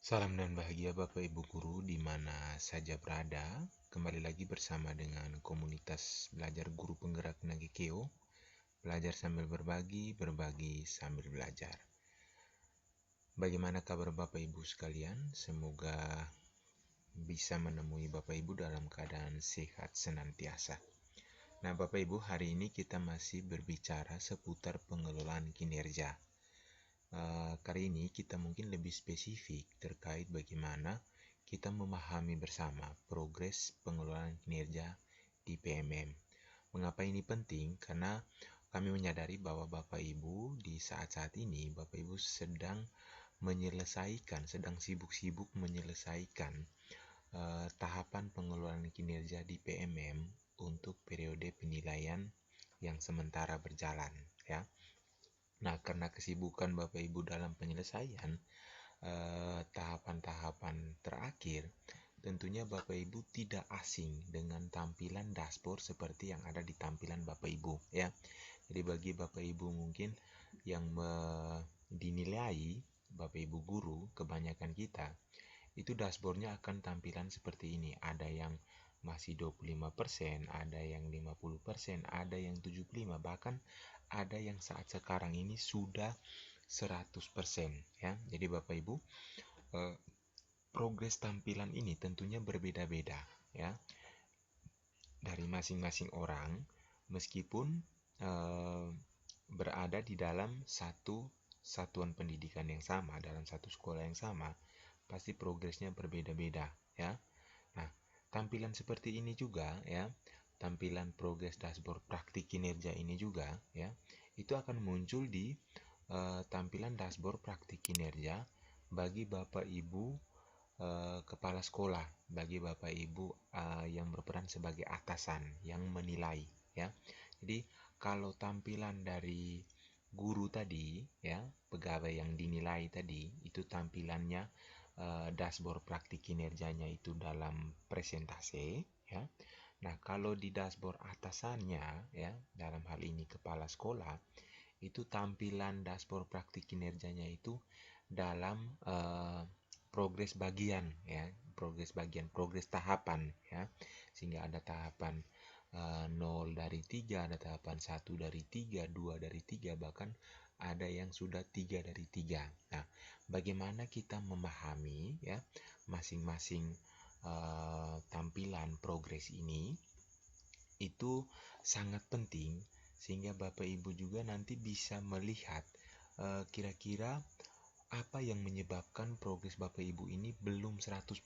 Salam dan bahagia Bapak Ibu Guru di mana saja berada. Kembali lagi bersama dengan komunitas belajar guru penggerak Nagikeo. Belajar sambil berbagi, berbagi sambil belajar. Bagaimana kabar Bapak Ibu sekalian? Semoga bisa menemui Bapak Ibu dalam keadaan sehat senantiasa. Nah Bapak Ibu, hari ini kita masih berbicara seputar pengelolaan kinerja. Kali ini kita mungkin lebih spesifik terkait bagaimana kita memahami bersama progres pengelolaan kinerja di PMM. Mengapa ini penting? Karena kami menyadari bahwa Bapak Ibu di saat-saat ini, Bapak Ibu sedang sibuk-sibuk menyelesaikan tahapan pengelolaan kinerja di PMM untuk periode penilaian yang sementara berjalan, ya. Nah, karena kesibukan Bapak Ibu dalam penyelesaian tahapan-tahapan terakhir, tentunya Bapak Ibu tidak asing dengan tampilan dashboard seperti yang ada di tampilan Bapak Ibu, ya. Jadi bagi Bapak Ibu mungkin yang dinilai Bapak Ibu guru, kebanyakan kita itu dashboardnya akan tampilan seperti ini. Ada yang masih 25%, ada yang 50%, ada yang 75%, bahkan ada yang saat sekarang ini sudah 100%, ya. Jadi Bapak Ibu, progres tampilan ini tentunya berbeda-beda, ya, dari masing-masing orang, meskipun berada di dalam satu satuan pendidikan yang sama, dalam satu sekolah yang sama, pasti progresnya berbeda-beda, ya. Nah, tampilan seperti ini juga, ya, tampilan progres dashboard praktik kinerja ini juga, ya, itu akan muncul di tampilan dashboard praktik kinerja bagi Bapak Ibu kepala sekolah, bagi Bapak Ibu yang berperan sebagai atasan yang menilai, ya. Jadi kalau tampilan dari guru tadi, ya, pegawai yang dinilai tadi, itu tampilannya dashboard praktik kinerjanya itu dalam presentase, ya. Nah, kalau di dashboard atasannya, ya, dalam hal ini kepala sekolah, itu tampilan dashboard praktik kinerjanya itu dalam progres bagian, ya, progres tahapan, ya, sehingga ada tahapan 0 dari 3, ada tahapan 1 dari 3, 2 dari 3, bahkan ada yang sudah 3 dari 3. Nah, bagaimana kita memahami, ya, masing-masing tampilan progres ini itu sangat penting, sehingga Bapak Ibu juga nanti bisa melihat kira-kira apa yang menyebabkan progres Bapak Ibu ini belum 100%.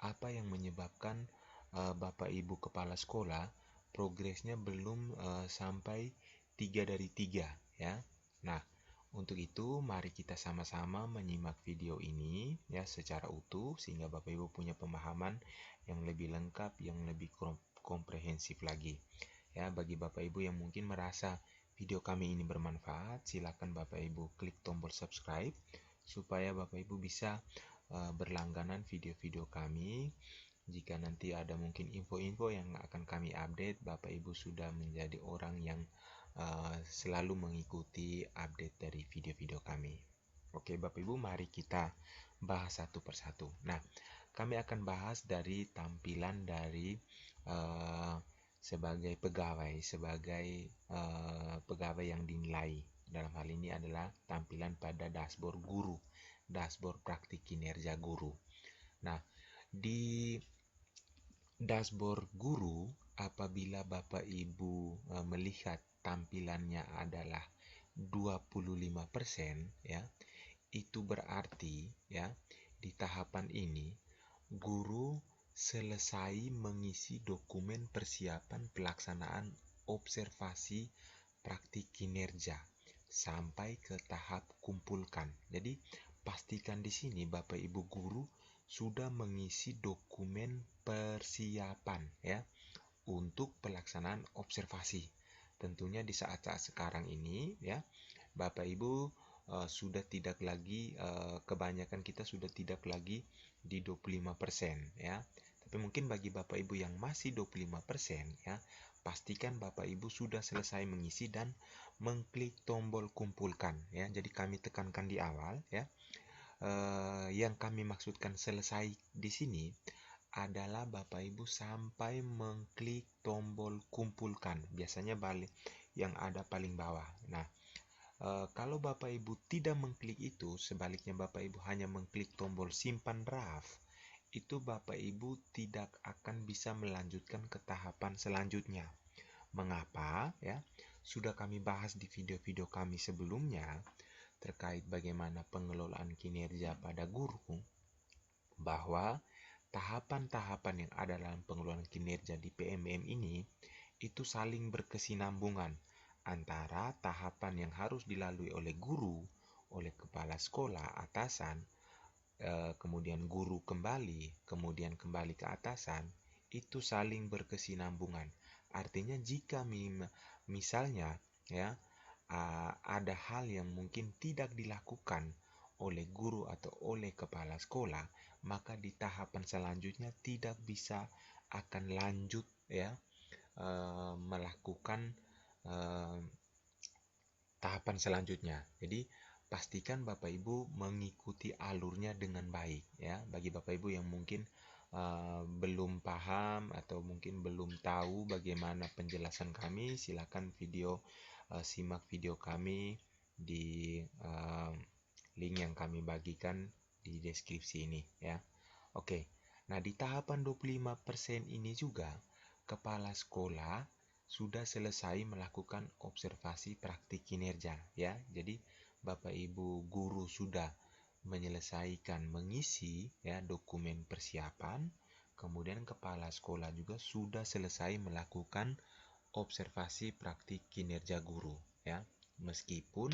Apa yang menyebabkan Bapak Ibu kepala sekolah progresnya belum sampai 3 dari 3, ya. Nah, untuk itu mari kita sama-sama menyimak video ini, ya, secara utuh sehingga Bapak Ibu punya pemahaman yang lebih lengkap, yang lebih komprehensif lagi. Ya, bagi Bapak Ibu yang mungkin merasa video kami ini bermanfaat, silakan Bapak Ibu klik tombol subscribe supaya Bapak Ibu bisa berlangganan video-video kami. Jika nanti ada mungkin info-info yang akan kami update, Bapak Ibu sudah menjadi orang yang selalu mengikuti update dari video-video kami. Oke, Bapak Ibu, mari kita bahas satu persatu. Nah, kami akan bahas dari tampilan dari sebagai pegawai yang dinilai. Dalam hal ini adalah tampilan pada dashboard guru, dashboard praktik kinerja guru. Nah, di dashboard guru, apabila Bapak Ibu melihat tampilannya adalah 25%, ya, itu berarti, ya, di tahapan ini guru selesai mengisi dokumen persiapan pelaksanaan observasi praktik kinerja sampai ke tahap kumpulkan. Jadi, pastikan di sini Bapak Ibu guru sudah mengisi dokumen persiapan, ya, untuk pelaksanaan observasi. Tentunya di saat-saat sekarang ini, ya, Bapak Ibu sudah tidak lagi, kebanyakan kita sudah tidak lagi di 25%, ya. Tapi mungkin bagi Bapak Ibu yang masih 25%, ya, pastikan Bapak Ibu sudah selesai mengisi dan mengklik tombol kumpulkan, ya. Jadi kami tekankan di awal, ya, yang kami maksudkan selesai di sini adalah Bapak Ibu sampai mengklik tombol kumpulkan, biasanya balik yang ada paling bawah. Nah, kalau Bapak Ibu tidak mengklik itu, sebaliknya Bapak Ibu hanya mengklik tombol simpan draft, itu Bapak Ibu tidak akan bisa melanjutkan ke tahapan selanjutnya. Mengapa? Ya, sudah kami bahas di video-video kami sebelumnya terkait bagaimana pengelolaan kinerja pada guru, bahwa tahapan-tahapan yang ada dalam pengelolaan kinerja di PMM ini itu saling berkesinambungan antara tahapan yang harus dilalui oleh guru, oleh kepala sekolah, atasan, kemudian guru kembali, kemudian kembali ke atasan, itu saling berkesinambungan. Artinya jika misalnya ya ada hal yang mungkin tidak dilakukan oleh guru atau oleh kepala sekolah, maka di tahapan selanjutnya tidak bisa akan lanjut ya melakukan tahapan selanjutnya. Jadi pastikan Bapak Ibu mengikuti alurnya dengan baik ya. Bagi Bapak Ibu yang mungkin belum paham atau mungkin belum tahu bagaimana penjelasan kami, silakan simak video kami di link yang kami bagikan di deskripsi ini ya. Oke. Nah, di tahapan 25% ini juga kepala sekolah sudah selesai melakukan observasi praktik kinerja ya. Jadi Bapak Ibu guru sudah menyelesaikan mengisi ya dokumen persiapan, kemudian kepala sekolah juga sudah selesai melakukan observasi praktik kinerja guru ya. Meskipun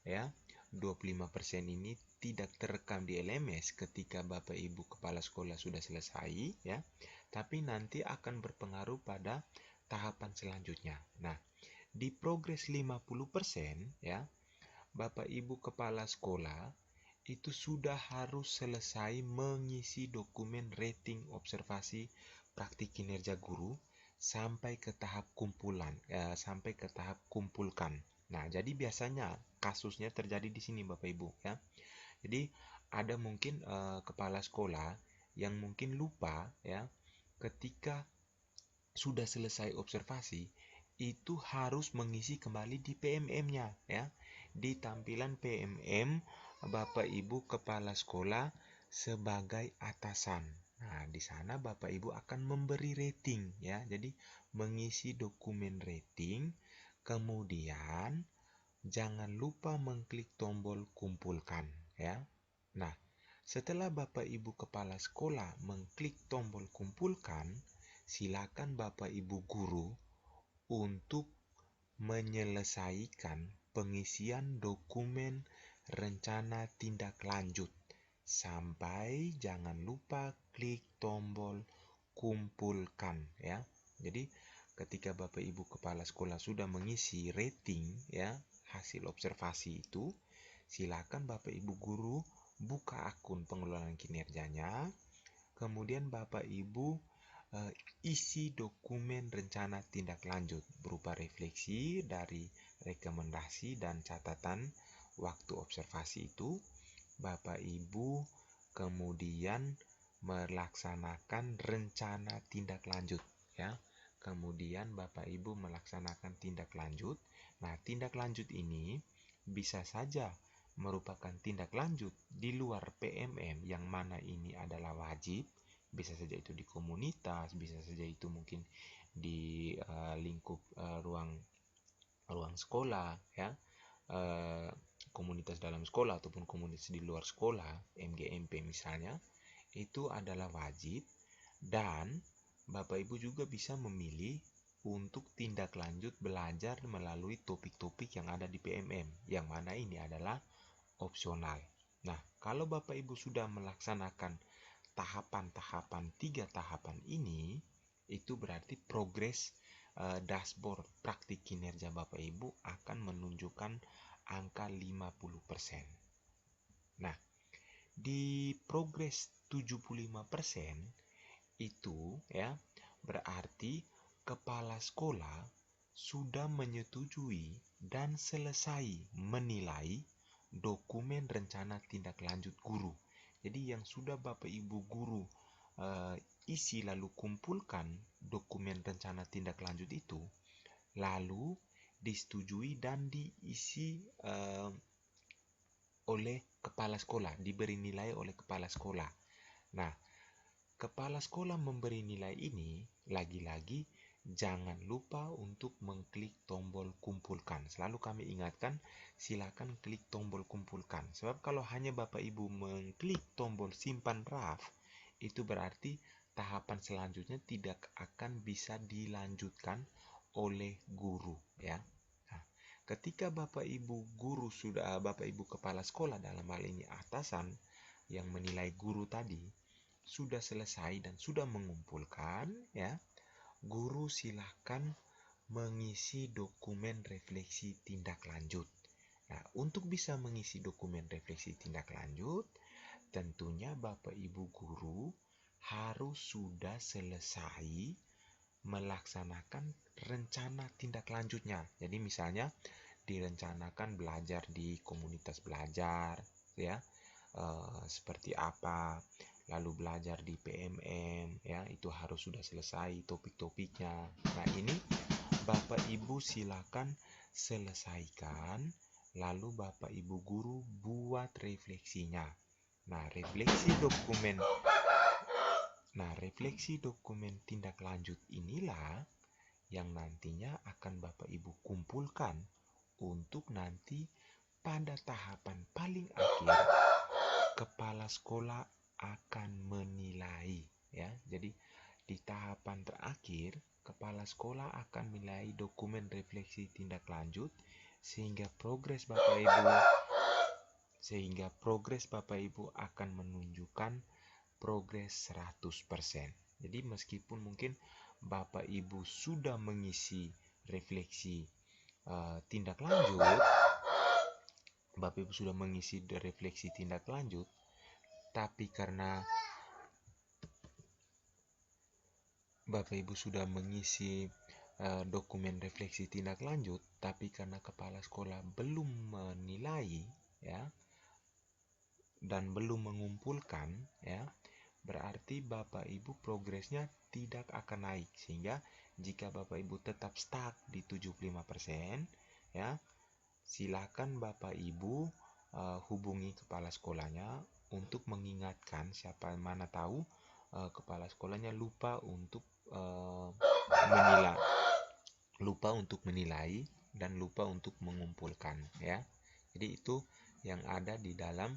ya 25% ini tidak terekam di LMS ketika Bapak Ibu kepala sekolah sudah selesai ya, tapi nanti akan berpengaruh pada tahapan selanjutnya. Nah, di progres 50% ya, Bapak Ibu kepala sekolah itu sudah harus selesai mengisi dokumen rating observasi praktik kinerja guru sampai ke tahap sampai ke tahap kumpulkan. Nah, jadi biasanya kasusnya terjadi di sini Bapak Ibu ya. Jadi ada mungkin kepala sekolah yang mungkin lupa ya ketika sudah selesai observasi itu harus mengisi kembali di PMM-nya ya. Di tampilan PMM Bapak Ibu kepala sekolah sebagai atasan. Nah, di sana Bapak Ibu akan memberi rating ya. Jadi mengisi dokumen rating, kemudian jangan lupa mengklik tombol kumpulkan ya. Nah, setelah Bapak Ibu kepala sekolah mengklik tombol kumpulkan, silakan Bapak Ibu guru untuk menyelesaikan pengisian dokumen rencana tindak lanjut sampai jangan lupa klik tombol kumpulkan ya. Jadi ketika Bapak Ibu kepala sekolah sudah mengisi rating ya hasil observasi itu, silakan Bapak Ibu guru buka akun pengelolaan kinerjanya, kemudian Bapak Ibu isi dokumen rencana tindak lanjut berupa refleksi dari rekomendasi dan catatan waktu observasi itu. Bapak Ibu kemudian melaksanakan rencana tindak lanjut ya. Kemudian Bapak Ibu melaksanakan tindak lanjut. Nah, tindak lanjut ini bisa saja merupakan tindak lanjut di luar PMM yang mana ini adalah wajib. Bisa saja itu di komunitas, bisa saja itu mungkin di lingkup ruang sekolah ya, komunitas dalam sekolah ataupun komunitas di luar sekolah, MGMP misalnya, itu adalah wajib. Dan Bapak Ibu juga bisa memilih untuk tindak lanjut belajar melalui topik-topik yang ada di PMM, yang mana ini adalah opsional. Nah, kalau Bapak Ibu sudah melaksanakan tahapan-tahapan 3 tahapan ini, itu berarti progres dashboard praktik kinerja Bapak Ibu akan menunjukkan angka 50%. Nah, di progres 75% itu ya berarti kepala sekolah sudah menyetujui dan selesai menilai dokumen rencana tindak lanjut guru. Jadi yang sudah Bapak Ibu guru isi lalu kumpulkan dokumen rencana tindak lanjut itu, lalu disetujui dan diisi oleh kepala sekolah, diberi nilai oleh kepala sekolah. Nah, kepala sekolah memberi nilai ini, lagi-lagi jangan lupa untuk mengklik tombol kumpulkan. Selalu kami ingatkan, silakan klik tombol kumpulkan. Sebab kalau hanya Bapak Ibu mengklik tombol simpan draft, itu berarti tahapan selanjutnya tidak akan bisa dilanjutkan oleh guru, ya. Ketika Bapak Ibu guru Bapak Ibu kepala sekolah dalam hal ini atasan yang menilai guru tadi sudah selesai dan sudah mengumpulkan, ya, guru silahkan mengisi dokumen refleksi tindak lanjut. Nah, untuk bisa mengisi dokumen refleksi tindak lanjut, tentunya Bapak Ibu guru harus sudah selesai melaksanakan rencana tindak lanjutnya. Jadi misalnya direncanakan belajar di komunitas belajar, ya, seperti apa, lalu belajar di PMM, ya, itu harus sudah selesai topik-topiknya. Nah, ini Bapak Ibu silakan selesaikan, lalu Bapak Ibu guru buat refleksinya. Nah, refleksi dokumen tindak lanjut inilah yang nantinya akan Bapak Ibu kumpulkan untuk nanti pada tahapan paling akhir kepala sekolah akan menilai, ya. Jadi di tahapan terakhir kepala sekolah akan menilai dokumen refleksi tindak lanjut sehingga progres Bapak Ibu akan menunjukkan progres 100%. Jadi meskipun mungkin Bapak Ibu sudah mengisi refleksi tindak lanjut, Bapak Ibu sudah mengisi refleksi tindak lanjut, tapi karena Bapak Ibu sudah mengisi dokumen refleksi tindak lanjut, tapi karena kepala sekolah belum menilai, ya, dan belum mengumpulkan, ya, berarti Bapak Ibu progresnya tidak akan naik. Sehingga jika Bapak Ibu tetap stuck di 75%, ya, silakan Bapak Ibu hubungi kepala sekolahnya untuk mengingatkan. Siapa mana tahu kepala sekolahnya lupa untuk menilai dan lupa untuk mengumpulkan, ya. Jadi itu yang ada di dalam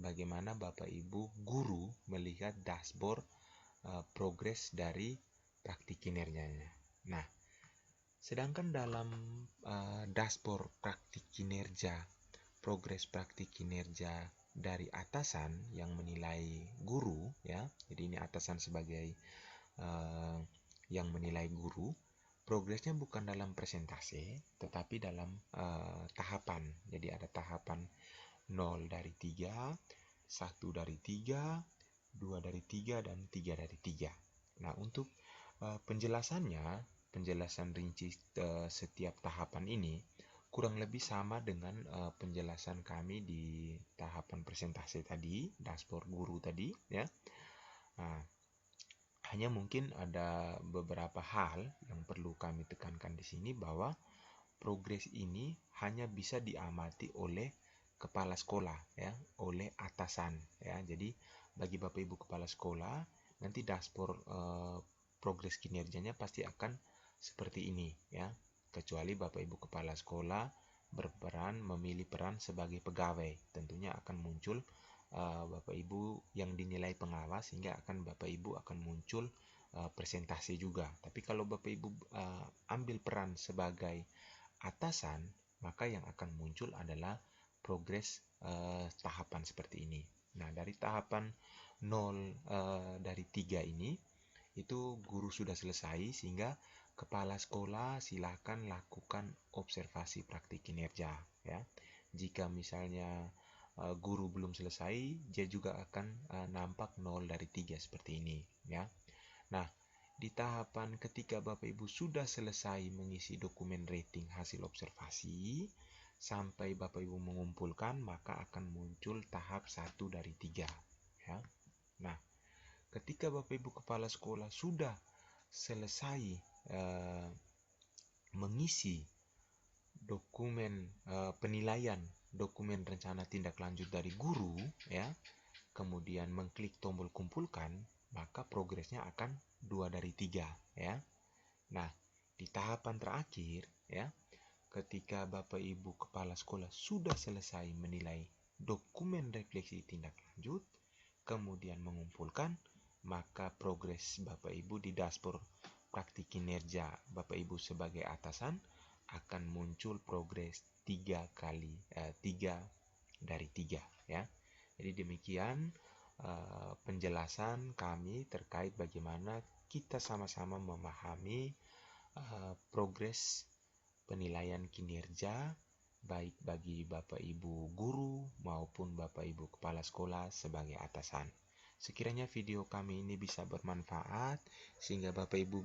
bagaimana Bapak Ibu guru melihat dashboard progres dari praktik kinerjanya. Nah, sedangkan dalam dashboard praktik kinerja, progres praktik kinerja dari atasan yang menilai guru, ya. Jadi ini atasan sebagai yang menilai guru, progresnya bukan dalam persentase, tetapi dalam tahapan. Jadi ada tahapan 0 dari 3, 1 dari 3, 2 dari 3, dan 3 dari 3. Nah, untuk penjelasan rinci setiap tahapan ini kurang lebih sama dengan penjelasan kami di tahapan presentasi tadi, dashboard guru tadi, ya. Nah, hanya mungkin ada beberapa hal yang perlu kami tekankan di sini, bahwa progres ini hanya bisa diamati oleh kepala sekolah, ya, oleh atasan, ya. Jadi bagi Bapak Ibu kepala sekolah, nanti dashboard progres kinerjanya pasti akan seperti ini, ya. Kecuali Bapak Ibu kepala sekolah memilih peran sebagai pegawai, tentunya akan muncul Bapak Ibu yang dinilai pengawas, sehingga Bapak Ibu akan muncul presentasi juga. Tapi kalau Bapak Ibu ambil peran sebagai atasan, maka yang akan muncul adalah progres tahapan seperti ini. Nah, dari tahapan 0 dari 3 ini, itu guru sudah selesai, sehingga kepala sekolah silakan lakukan observasi praktik kinerja, ya. Jika misalnya guru belum selesai, dia juga akan nampak 0 dari 3 seperti ini, ya. Nah, di tahapan ketika Bapak Ibu sudah selesai mengisi dokumen rating hasil observasi, sampai Bapak Ibu mengumpulkan, maka akan muncul tahap 1 dari 3 ya. Nah, ketika Bapak Ibu kepala sekolah sudah selesai mengisi dokumen penilaian dokumen rencana tindak lanjut dari guru ya, kemudian mengklik tombol kumpulkan, maka progresnya akan 2 dari 3 ya. Nah, di tahapan terakhir ya, ketika Bapak Ibu kepala sekolah sudah selesai menilai dokumen refleksi tindak lanjut, kemudian mengumpulkan, maka progres Bapak Ibu di dashboard praktik kinerja Bapak Ibu sebagai atasan akan muncul progres 3 dari 3 ya. Jadi demikian penjelasan kami terkait bagaimana kita sama-sama memahami progres penilaian kinerja baik bagi Bapak Ibu guru maupun Bapak Ibu kepala sekolah sebagai atasan. Sekiranya video kami ini bisa bermanfaat sehingga Bapak Ibu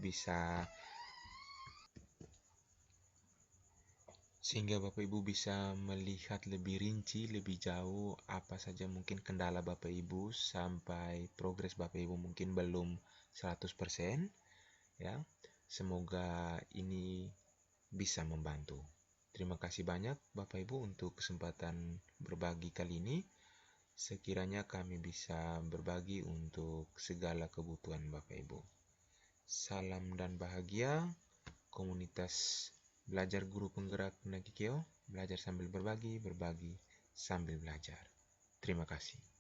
bisa melihat lebih rinci, lebih jauh apa saja mungkin kendala Bapak Ibu sampai progres Bapak Ibu mungkin belum 100% ya. Semoga ini bisa membantu. Terima kasih banyak Bapak Ibu untuk kesempatan berbagi kali ini. Sekiranya kami bisa berbagi untuk segala kebutuhan Bapak Ibu. Salam dan bahagia, komunitas belajar guru penggerak Nagikeo, belajar sambil berbagi, berbagi sambil belajar. Terima kasih.